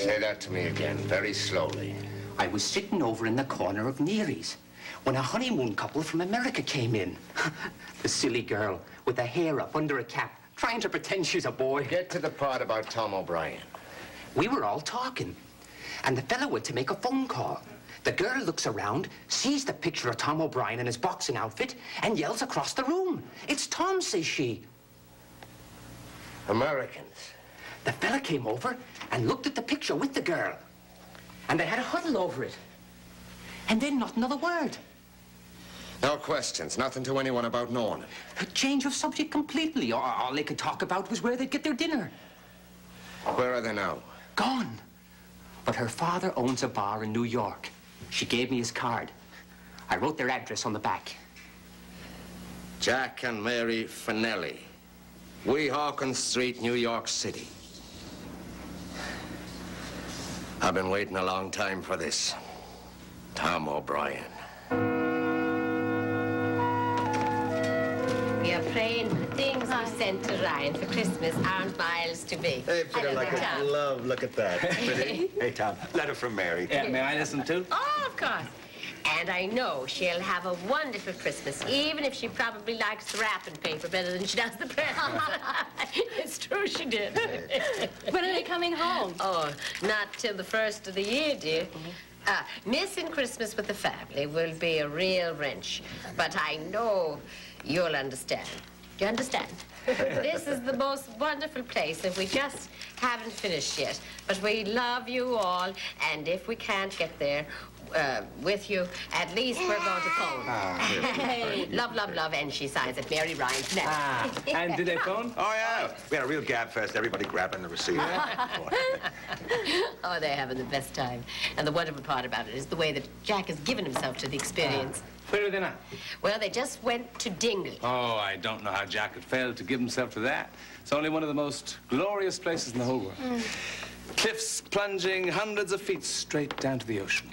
Say that to me again, very slowly. I was sitting over in the corner of Neary's when a honeymoon couple from America came in. The silly girl with the hair up under a cap, trying to pretend she's a boy. Get to the part about Tom O'Brien. We were all talking, and the fella went to make a phone call. The girl looks around, sees the picture of Tom O'Brien in his boxing outfit, and yells across the room. "It's Tom," says she. Americans. The fella came over and looked at the picture with the girl. And they had a huddle over it. And then not another word. No questions, nothing to anyone about knowing it. A change of subject completely. All they could talk about was where they'd get their dinner. Where are they now? Gone. But her father owns a bar in New York. She gave me his card. I wrote their address on the back. Jack and Mary Finelli. Weehawken Street, New York City. I've been waiting a long time for this. Tom O'Brien. We are praying the things we sent to Ryan for Christmas aren't miles to be. Hey, Peter, like a glove. Look at that. Pretty. Hey, Tom, letter from Mary. Yeah, may I listen too? Oh, of course. And I know she'll have a wonderful Christmas, even if she probably likes the wrapping paper better than she does the presents. It's true she did. When are they coming home? Oh, not till the first of the year, dear. Missing Christmas with the family will be a real wrench, but I know you'll understand. Do you understand? This is the most wonderful place, and we just haven't finished yet. But we love you all, and if we can't get there with you, at least we're going to phone. Love, love, love, and she signs it, Mary Ryan. And did they phone? Oh, yeah. We had a real gab fest. Everybody grabbing the receiver. Oh, they're having the best time. And the wonderful part about it is the way that Jack has given himself to the experience. Where are they now? Well, they just went to Dingley. Oh, I don't know how Jack could fail to give himself to that. It's only one of the most glorious places in the whole world. Cliffs plunging hundreds of feet straight down to the ocean.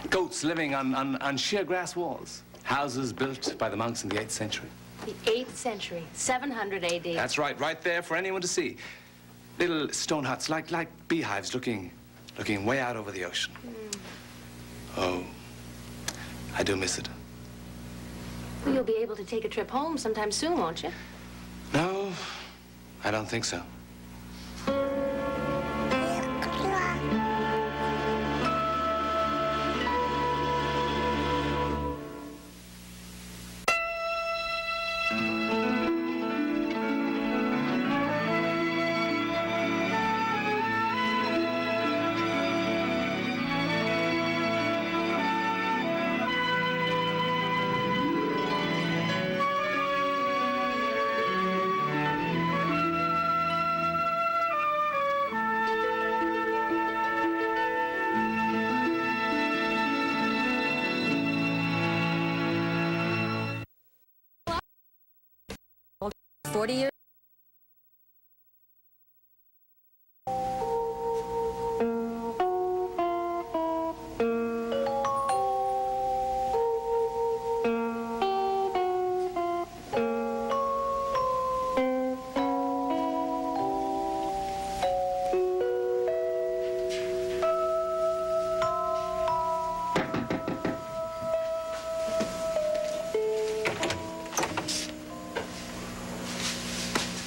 Goats living on sheer grass walls. Houses built by the monks in the 8th century. The 8th century, 700 A.D. That's right there for anyone to see. Little stone huts like beehives looking way out over the ocean. Oh, I do miss it. Well, you'll be able to take a trip home sometime soon, won't you? No, I don't think so.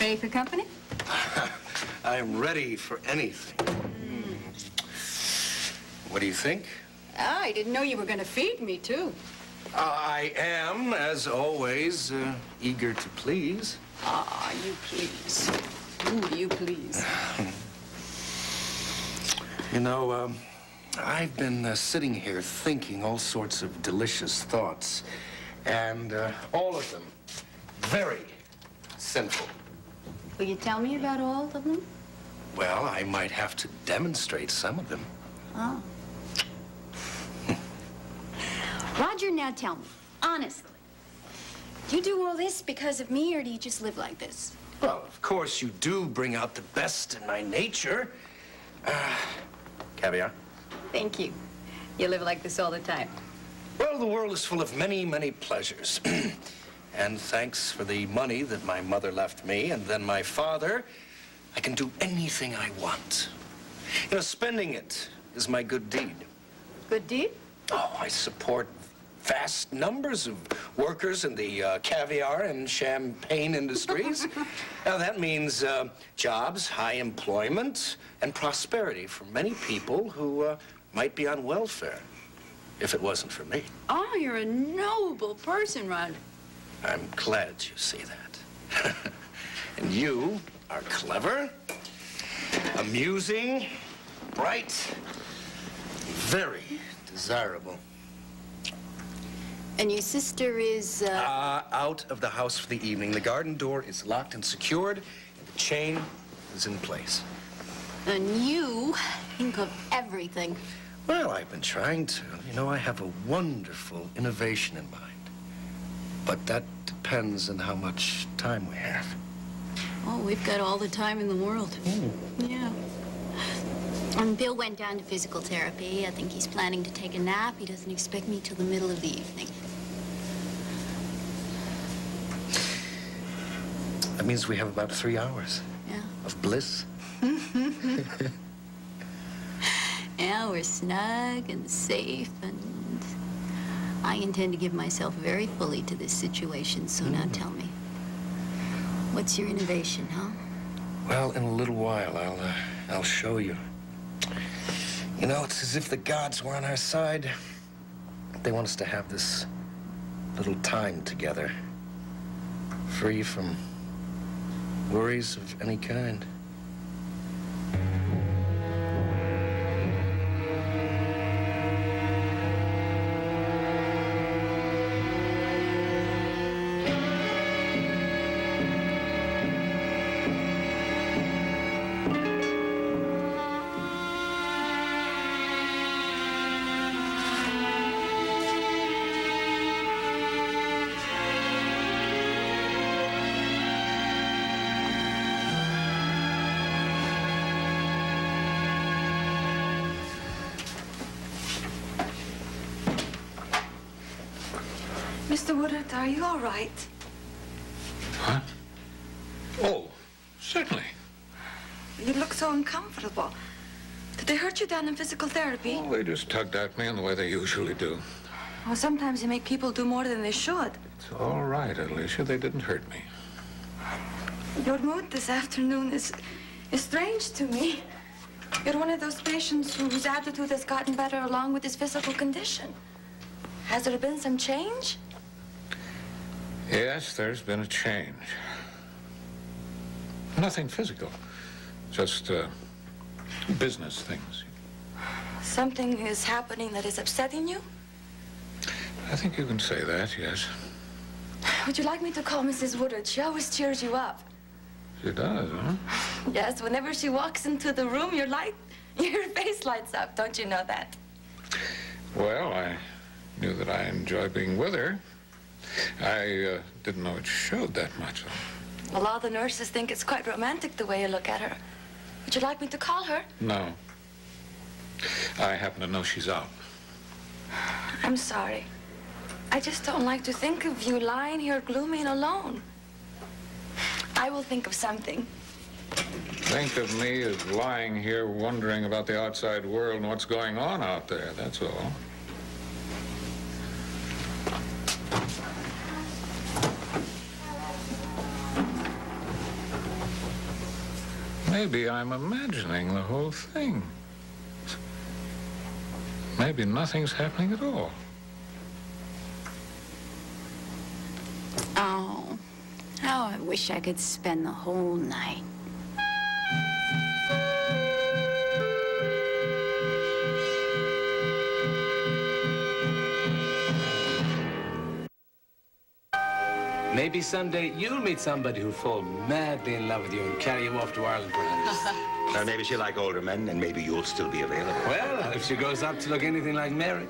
Ready for company? I'm ready for anything. What do you think? I didn't know you were going to feed me, too. I am, as always, eager to please. Ah, you please. Ooh, you please. You know, I've been sitting here thinking all sorts of delicious thoughts, and all of them very sinful. Will you tell me about all of them? Well, I might have to demonstrate some of them. Oh. Roger, now tell me, honestly, do you do all this because of me, or do you just live like this? Well, of course, you do bring out the best in my nature. Caviar? Thank you. You live like this all the time. Well, the world is full of many, many pleasures. And thanks for the money that my mother left me and then my father, I can do anything I want. You know, spending it is my good deed. Good deed? Oh, I support vast numbers of workers in the caviar and champagne industries. Now, that means jobs, high employment, and prosperity for many people who might be on welfare if it wasn't for me. Oh, you're a noble person, Rod. I'm glad you see that. And you are clever, amusing, bright, very desirable. And your sister is, Out of the house for the evening. The garden door is locked and secured, and the chain is in place. And you think of everything. Well, I've been trying to. You know, I have a wonderful innovation in mind. But that depends on how much time we have. Oh, we've got all the time in the world. Yeah. And Bill went down to physical therapy. I think he's planning to take a nap. He doesn't expect me till the middle of the evening. That means we have about 3 hours. Yeah. Of bliss. Yeah, we're snug and safe, and I intend to give myself very fully to this situation. So now tell me, what's your innovation, huh? Well, in a little while, I'll show you. You know, it's as if the gods were on our side. They want us to have this little time together, free from worries of any kind. Mr. Woodard, are you all right? Huh? Oh, certainly. You look so uncomfortable. Did they hurt you down in physical therapy? Oh, they just tugged at me in the way they usually do. Well, sometimes you make people do more than they should. It's all right, Alicia. They didn't hurt me. Your mood this afternoon is strange to me. You're one of those patients whose attitude has gotten better along with his physical condition. Has there been some change? Yes, there's been a change. Nothing physical. Just, business things. Something is happening that is upsetting you? I think you can say that, yes. Would you like me to call Mrs. Woodard? She always cheers you up. She does, huh? Yes, whenever she walks into the room, your face lights up. Don't you know that? Well, I knew that I enjoy being with her. I didn't know it showed that much. Well, all the nurses think it's quite romantic the way you look at her. Would you like me to call her? No. I happen to know she's out. I'm sorry. I just don't like to think of you lying here gloomy and alone. I will think of something. Think of me as lying here wondering about the outside world and what's going on out there, that's all. Maybe I'm imagining the whole thing. Maybe nothing's happening at all. Oh, how I wish I could spend the whole night. Maybe someday you'll meet somebody who'll fall madly in love with you and carry you off to Ireland, perhaps. Well, maybe she'll like older men, and maybe you'll still be available. Well, if she grows up to look anything like Mary.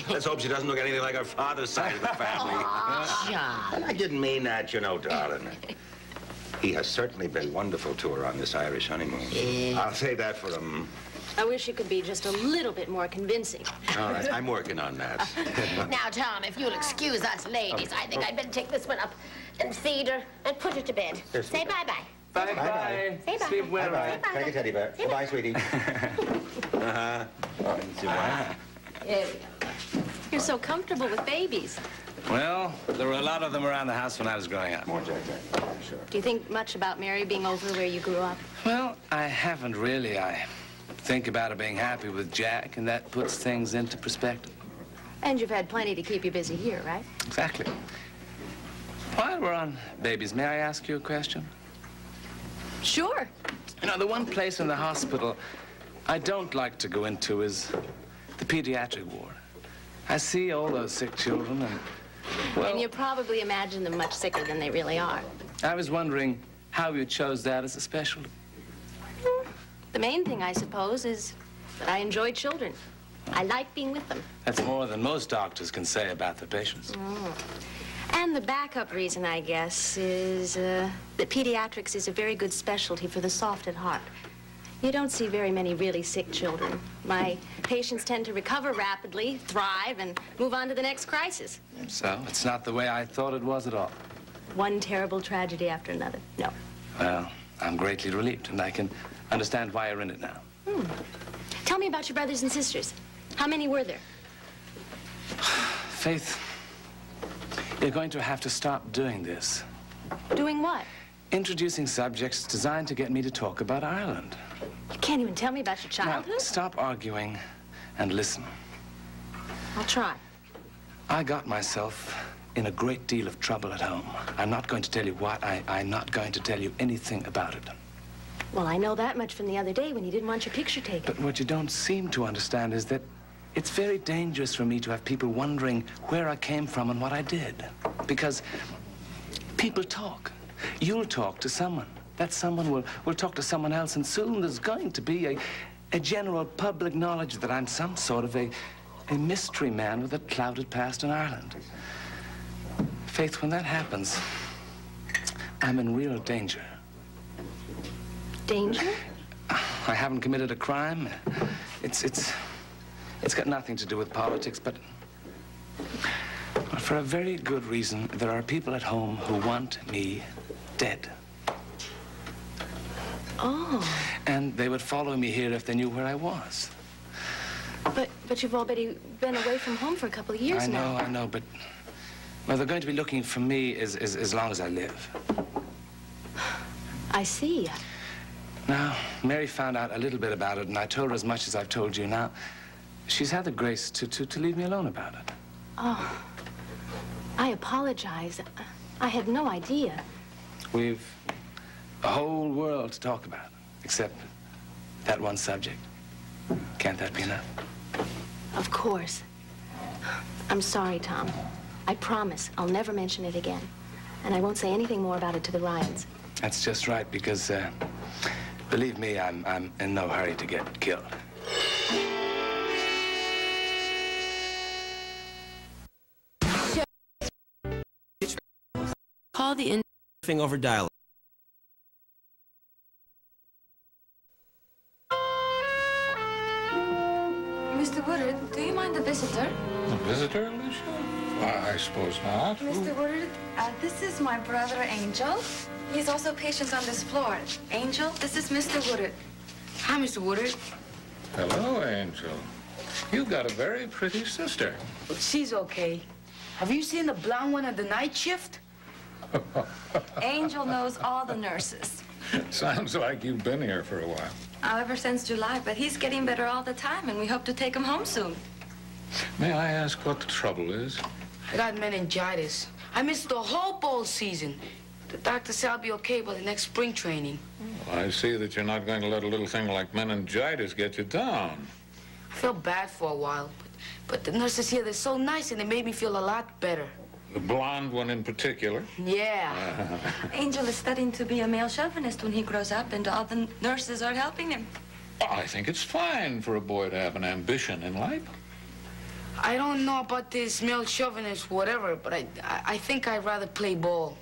Let's hope she doesn't look anything like her father's side of the family. John. I didn't mean that, you know, darling. He has certainly been wonderful to her on this Irish honeymoon. I'll say that for him. I wish you could be just a little bit more convincing. All right, I'm working on that. Now, Tom, if you'll excuse us ladies, I think I'd better take this one up and feed her and put her to bed. Yes, Say bye-bye. Bye-bye. Say bye. Sleep well. Bye-bye. Take a teddy bear. Goodbye, sweetie. Here we go. You're so comfortable with babies. Well, there were a lot of them around the house when I was growing up. More Jack. Sure. Do you think much about Mary being over where you grew up? Well, I haven't really. I think about her being happy with Jack, and that puts things into perspective. And you've had plenty to keep you busy here, right? Exactly. While we're on babies, may I ask you a question? Sure. You know, the one place in the hospital I don't like to go into is the pediatric ward. I see all those sick children and, well... And you probably imagine them much sicker than they really are. I was wondering how you chose that as a specialty. The main thing, I suppose, is that I enjoy children. I like being with them. That's more than most doctors can say about their patients. And the backup reason, I guess, is that pediatrics is a very good specialty for the soft at heart. You don't see very many really sick children. My patients tend to recover rapidly, thrive, and move on to the next crisis. So, it's not the way I thought it was at all. One terrible tragedy after another. No. Well, I'm greatly relieved, and I can understand why you're in it now. Tell me about your brothers and sisters. How many were there? Faith, you're going to have to stop doing this. Doing what? Introducing subjects designed to get me to talk about Ireland. You can't even tell me about your childhood? Now, stop arguing and listen. I'll try. I got myself in a great deal of trouble at home. I'm not going to tell you what. I'm not going to tell you anything about it. Well, I know that much from the other day when you didn't want your picture taken. But what you don't seem to understand is that it's very dangerous for me to have people wondering where I came from and what I did. Because people talk. You'll talk to someone. That someone will talk to someone else, and soon there's going to be a general public knowledge that I'm some sort of a mystery man with a clouded past in Ireland. Faith, when that happens, I'm in real danger. Danger? I haven't committed a crime. It's got nothing to do with politics, but for a very good reason, there are people at home who want me dead. Oh. And they would follow me here if they knew where I was. But you've already been away from home for a couple of years now. I know, but... Well, they're going to be looking for me as long as I live. I see. Now, Mary found out a little bit about it, and I told her as much as I've told you. Now, she's had the grace to leave me alone about it. Oh. I apologize. I had no idea. We've a whole world to talk about, except that one subject. Can't that be enough? Of course. I'm sorry, Tom. I promise I'll never mention it again. And I won't say anything more about it to the Ryans. That's just right, because, believe me, I'm in no hurry to get killed. Call the in over dial. Mr. Woodard, do you mind a visitor? A visitor, Alicia? Why, I suppose not. Mr. Woodard, this is my brother, Angel. He's also patient on this floor. Angel, this is Mr. Woodard. Hi, Mr. Woodard. Hello, Angel. You've got a very pretty sister. Well, she's okay. Have you seen the blonde one at the night shift? Angel knows all the nurses. Sounds like you've been here for a while. Ever since July, but he's getting better all the time, and we hope to take him home soon. May I ask what the trouble is? I got meningitis. I missed the whole bowl season. The doctor said I'll be okay by the next spring training. Well, I see that you're not going to let a little thing like meningitis get you down. I felt bad for a while, but the nurses here, they're so nice, and they made me feel a lot better. The blonde one in particular? Yeah. Angel is studying to be a male chauvinist when he grows up, and all the nurses are helping him. I think it's fine for a boy to have an ambition in life. I don't know about this male chauvinist, whatever, but I think I'd rather play ball.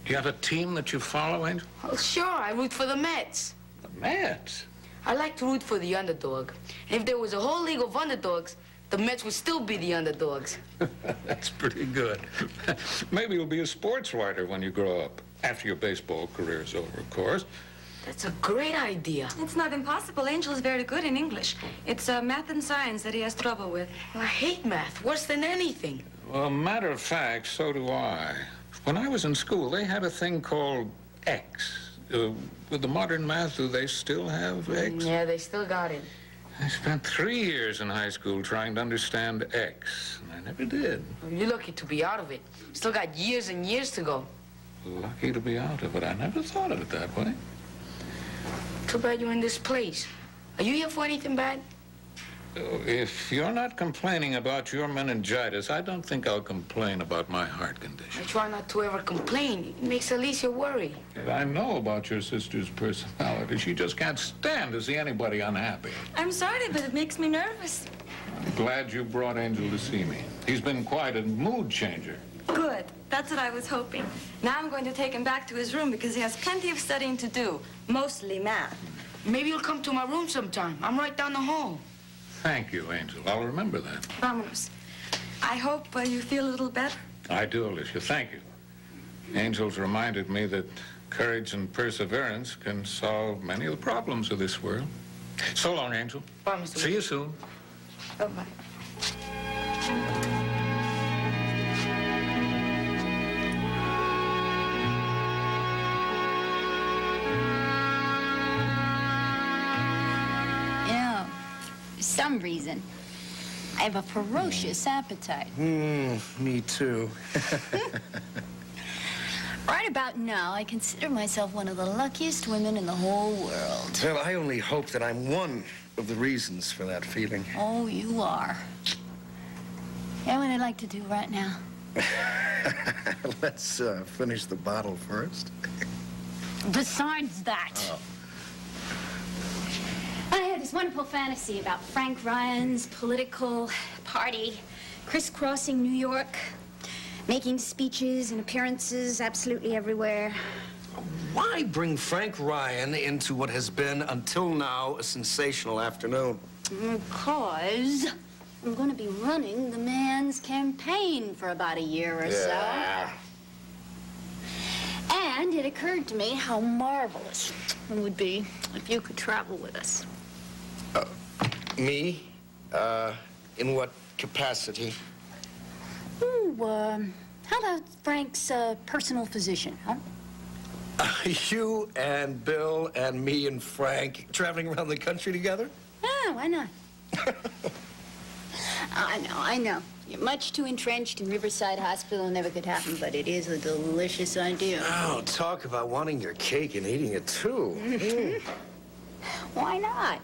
Do you have a team that you follow, Angel? Well, sure, I root for the Mets. The Mets? I like to root for the underdog. And if there was a whole league of underdogs, the Mets would still be the underdogs. That's pretty good. Maybe you'll be a sports writer when you grow up. After your baseball career is over, of course. That's a great idea. It's not impossible. Angel is very good in English. It's math and science that he has trouble with. I hate math worse than anything. Well, matter of fact, so do I. When I was in school, they had a thing called X. With the modern math, do they still have X? Yeah, they still got it. I spent 3 years in high school trying to understand X, and I never did. Well, you're lucky to be out of it. Still got years and years to go. Lucky to be out of it. I never thought of it that way. Too bad you're in this place. Are you here for anything bad? If you're not complaining about your meningitis, I don't think I'll complain about my heart condition. I try not to ever complain. It makes Alicia worry. I know about your sister's personality. She just can't stand to see anybody unhappy. I'm sorry, but it makes me nervous. I'm glad you brought Angel to see me. He's been quite a mood changer. Good. That's what I was hoping. Now I'm going to take him back to his room because he has plenty of studying to do, mostly math. Maybe you'll come to my room sometime. I'm right down the hall. Thank you, Angel. I'll remember that. Vámonos. I hope you feel a little better. I do, Alicia. Thank you. Angel's reminded me that courage and perseverance can solve many of the problems of this world. So long, Angel. Bye, Mr. See you soon. Bye-bye. Some reason, I have a ferocious appetite. Me too. Right about now, I consider myself one of the luckiest women in the whole world. Well, I only hope that I'm one of the reasons for that feeling. Oh, you are. You know what I'd like to do right now? Let's finish the bottle first. Besides that, I had this wonderful fantasy about Frank Ryan's political party, crisscrossing New York, making speeches and appearances absolutely everywhere. Why bring Frank Ryan into what has been, until now, a sensational afternoon? Because I'm going to be running the man's campaign for about a year or so. And it occurred to me how marvelous it would be if you could travel with us. Me? In what capacity? How about Frank's personal physician, huh? You and Bill and me and Frank traveling around the country together? Oh, why not? I know. You're much too entrenched in Riverside Hospital. Never could happen, but it is a delicious idea. Oh, talk about wanting your cake and eating it, too. Why not?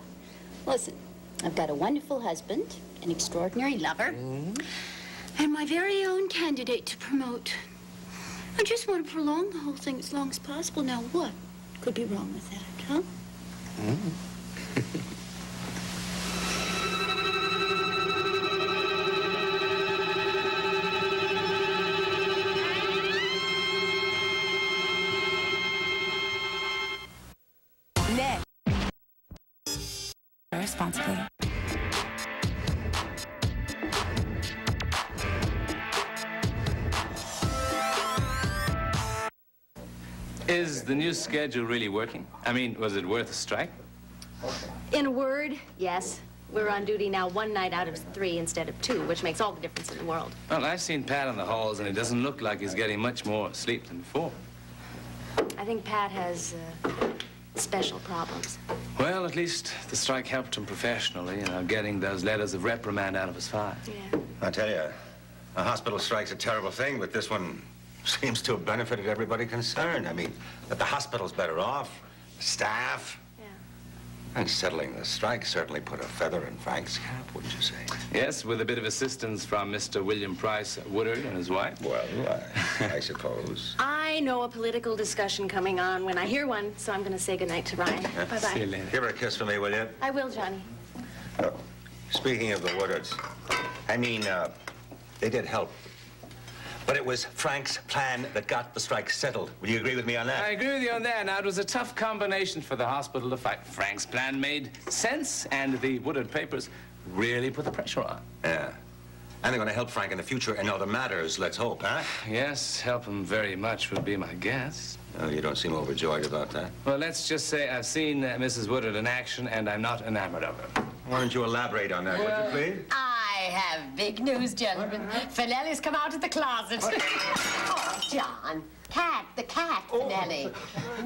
Listen, I've got a wonderful husband, an extraordinary lover, and my very own candidate to promote. I just want to prolong the whole thing as long as possible. Now, what could be wrong with that, huh? Next. Responsibility. Is the new schedule really working? I mean, was it worth a strike? In a word, yes. We're on duty now 1 night out of 3 instead of 2, which makes all the difference in the world. Well, I've seen Pat in the halls, and it doesn't look like he's getting much more sleep than before. I think Pat has special problems. Well, at least the strike helped him professionally, getting those letters of reprimand out of his file. Yeah. I tell you, a hospital strike's a terrible thing, but this one seems to have benefited everybody concerned. I mean, that the hospital's better off, the staff. Yeah. And settling the strike certainly put a feather in Frank's cap, wouldn't you say? Yes, with a bit of assistance from Mr. William Price Woodard and his wife. Well, I suppose. I know a political discussion coming on when I hear one, so I'm going to say goodnight to Ryan. Bye-bye. See you later. Give her a kiss for me, will you? I will, Johnny. Oh, speaking of the Woodards, I mean, they did help. But it was Frank's plan that got the strike settled. Will you agree with me on that? I agree with you on that. Now, it was a tough combination for the hospital to fight. Frank's plan made sense, and the Woodard papers really put the pressure on. Yeah. And they're going to help Frank in the future in other matters, let's hope, huh? Yes, help him very much would be my guess. Oh, you don't seem overjoyed about that. Well, let's just say I've seen Mrs. Woodard in action, and I'm not enamored of her. Why don't you elaborate on that, would you, please? I have big news, gentlemen. Finelli's come out of the closet. Oh, John. The cat, Finelli.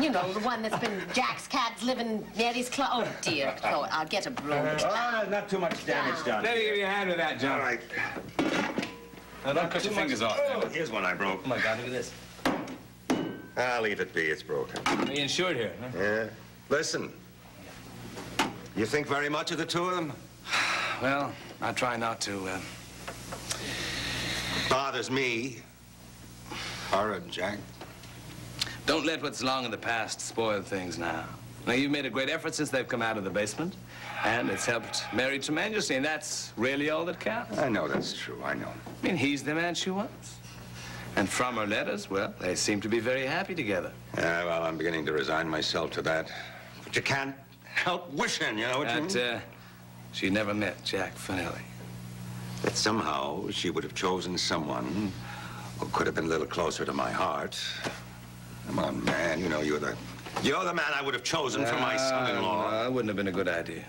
You know, the one that's been Jack's cat's living near his closet. Oh, dear. Oh, I'll get a broom. Not too much damage done. Let me give you a hand with that, John. All right. Now, don't cut your fingers off. Oh, here's one I broke. Oh, my God, look at this. I'll leave it be. It's broken. Are you insured here, huh? Yeah. Listen. You think very much of the two of them? Well, I try not to. Bothers me. Her and Jack. Don't let what's long in the past spoil things now. Now, you've made a great effort since they've come out of the basement, and it's helped Mary tremendously, and that's really all that counts. I know that's true. I know. I mean, he's the man she wants. And from her letters, well, they seem to be very happy together. Yeah, well, I'm beginning to resign myself to that. But you can't help wishing, you know what I mean? She never met Jack Finelli. That somehow she would have chosen someone who could have been a little closer to my heart. Come on, man, you know, you're the man I would have chosen for my son-in-law. That wouldn't have been a good idea.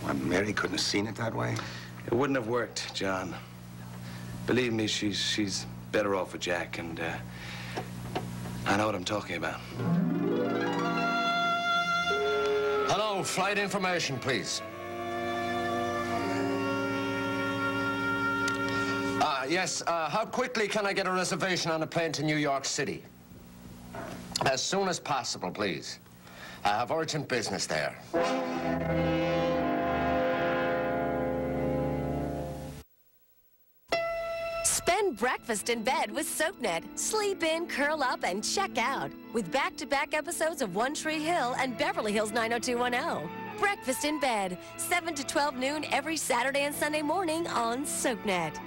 Well, Mary couldn't have seen it that way? It wouldn't have worked, John. Believe me, she's better off with Jack, and I know what I'm talking about. Hello, flight information, please. Yes, how quickly can I get a reservation on a plane to New York City? As soon as possible, please. I have urgent business there. Spend breakfast in bed with SoapNet. Sleep in, curl up, and check out. With back-to-back episodes of One Tree Hill and Beverly Hills 90210. Breakfast in bed, 7 to 12 noon every Saturday and Sunday morning on SoapNet.